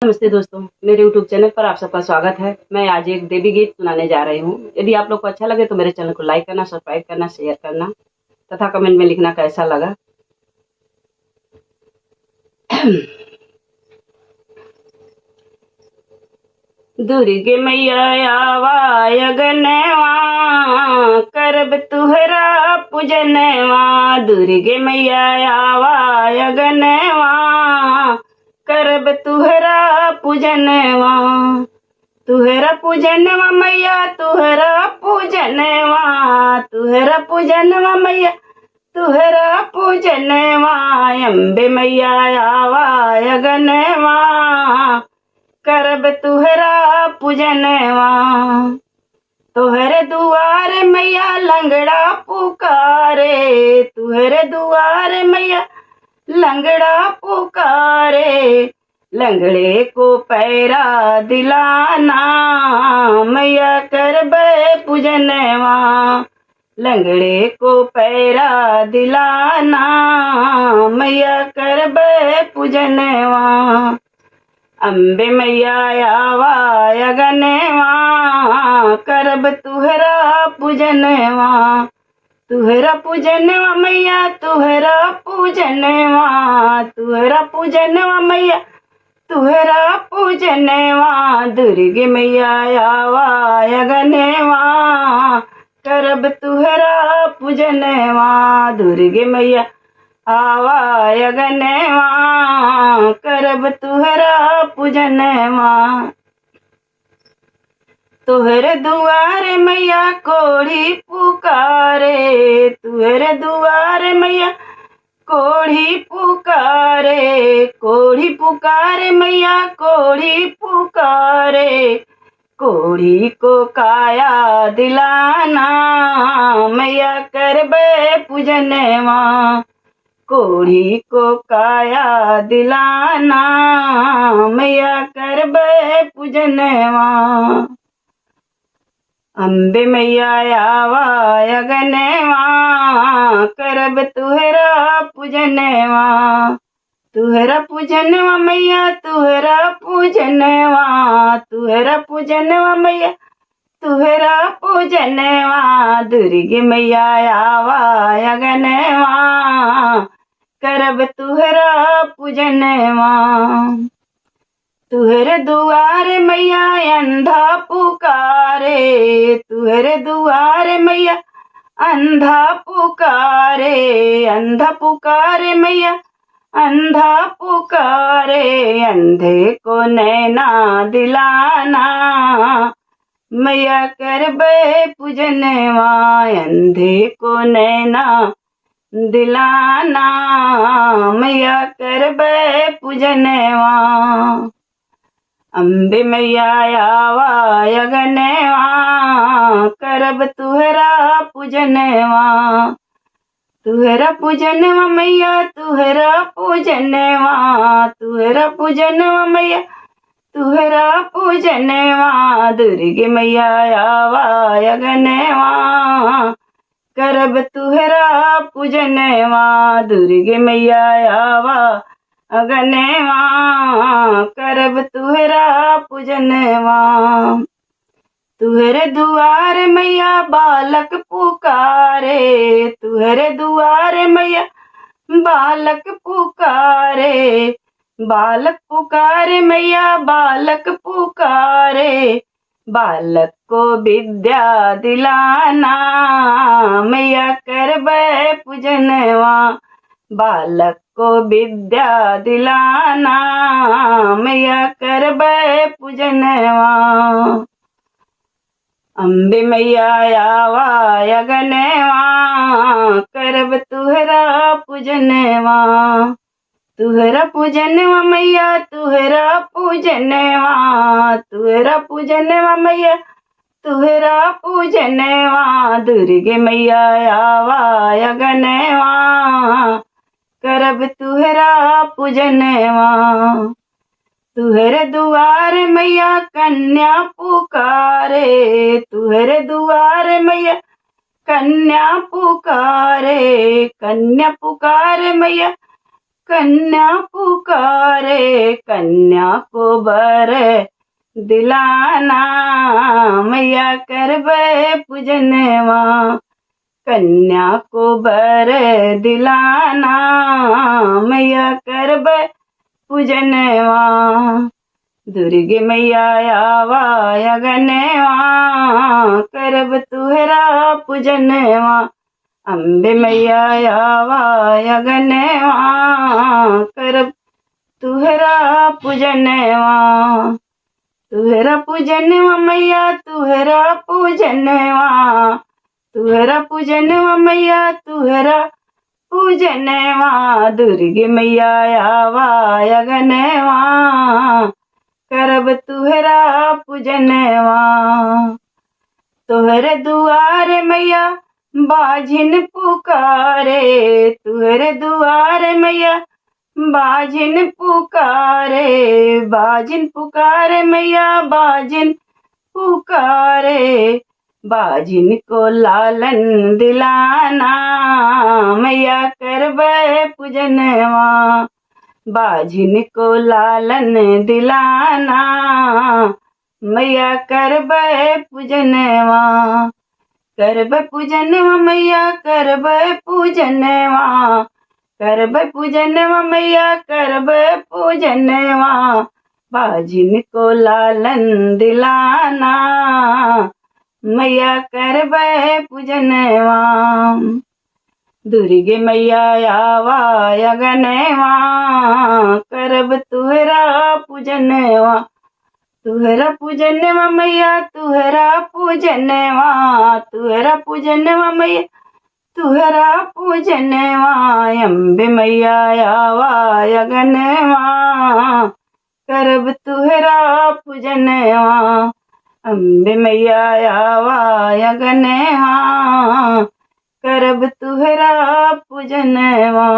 नमस्ते दोस्तों, मेरे यूट्यूब चैनल पर आप सबका स्वागत है। मैं आज एक देवी गीत सुनाने जा रही हूँ। यदि आप लोग को अच्छा लगे तो मेरे चैनल को लाइक करना, सब्सक्राइब करना, शेयर करना तथा कमेंट में लिखना कैसा लगा। दुर्गे मैया आवाय गनवा, करब तुहरा पूजनवा। दुर्गे मैया आवाय गनवा, करब तुहरा पूजनवा। तुहरा पूजनवा मैया, तुहरा पूजनवा, तुहरा पूजनवा मैया, तुहरा पूजनवा। अम्बे मैया आवाय गनवा, करब तुहरा पूजनवा। तुहरे दुआर मैया लंगड़ा पुकारे, तुहरे दुआर मैया लंगड़ा पुकारे। लंगड़े को पैरा दिलाना, मैया करबे पूजनवा। लंगड़े को पैरा दिलाना, मैया करबे पूजनवा। अम्बे मैया आवाय गनवा, करब तुहरा पूजनवा। तुहरा पूजनवा मैया, तुहरा पूजनवा, तुहरा पूजनवा मैया, तुहरा पूजनवा। दुर्गे मैया आवाय गनवा, करब तुहरा पूजनवा। दुर्गे मैया आवाय गनवा, करब तुहरा पूजनवा। तुहरे दुआर मैया कोढ़ी पुकारे, तुहरे दुआर मैया कोढ़ी पुकारे। कोढ़ी पुकारे मैया, कोढ़ी पुकारे। कोढ़ी को काया दिलाना, मैया करबे पूजनवा। कोढ़ी को काया दिलाना, मैया करबे पूजनवा। अम्बे मैया आवाय गनवा, करब तुहरा पूजनवा। तुहरा पूजनवा मैया, तुहरा पूजनवा, तुहरा पूजनवा मैया, तुहरा पूजनवा। दुर्गे मैया आवाय गनवा, करब तुहरा पूजनवा। तुहरे दुआर मैया अंधा पुकारे, तुहरे दुआर मैया अंधा पुकारे। अंधा पुकारे मैया, अंधा पुकारे। अंधे को नैना दिलाना, मैया करबे पूजनवा। अंधे को नैना दिलाना, मैया करबे पूजनवा। अम्बे मैया आवाय गनवा, करब तुहरा पूजनवा। तुहरा पूजनवा मैया, तुहरा पूजनवा, तुहरा पूजनवा मैया, तुहरा पूजनवा। दुर्गे मैया आवाय गनवा, करब तुहरा पूजनवा। दुर्गे मैया आवाय गनवा, करब तुहरा पूजनवा। तुहरे दुआर मैया बालक पुकारे, तुहरे दुआर मैया बालक पुकारे। बालक पुकारे मैया, बालक पुकारे। बालक को विद्या दिलाना, मैया करबे पूजनवा। बालक को विद्या दिलाना, मैया करबे पूजनवा। अम्बे मैया आवाय गनवा, करब तुहरा पूजनवा। तुहरा पूजनवा मैया, तुहरा पूजनवा, तुहरा पूजनवा मैया, तुहरा पूजनवा। दुर्गे मैया आवाय गनवा, करब तुहरा पूजनवा। तुहरे दुआर मैया कन्या पुकारे, तुहरे दुआर मैया कन्या पुकारे। कन्या पुकारे मैया, कन्या पुकारे कन्या को बर दिलाना, मैया करबे पूजनवा, कन्या को बर दिलाना, मैया करबे पूजनवा। दुर्गे मैया आवा अगनवा, करब तुहरा पूजनवा, अम्बे मैया आवा अगनवा, करब तुहरा पूजनवा। तुहरा पूजनवा मैया तुहरा पूजनवा, तुहरा पूजनवा मैया तुहरा पूजनवा। दुर्गे मैया आवा अगनवा, करब तुहरा पूजनवा। तुहरे दुआरे मैया बाझिन पुकारे, तुहरे दुआरे मैया बाझिन पुकारे, बाझिन पुकारे मैया बाझिन पुकारे, बाझिन को लालन दिलाना, मैया करबे पूजनवा, बाझिन को लालन दिलाना, मैया करबे पूजनवा। करबे पूजनवा मैया करबे पूजनवा, करबे पूजनवा मैया करबे पूजनवा, बाझिन को लालन दिलाना, मैया करबे पूजनवा। दुर्गे मैया आवा अगनवा, करब तुहरा पूजनवा, तुहरा पूजनवा मैया तुहरा पूजनवा, तुहरा पूजनवा मैया तुहरा पूजनवा। अम्बे मैया आवा अगनवा, करब तुहरा पूजनवा, अम्बे मैया आवा अगनवा, करब तुहरा पूजनवा।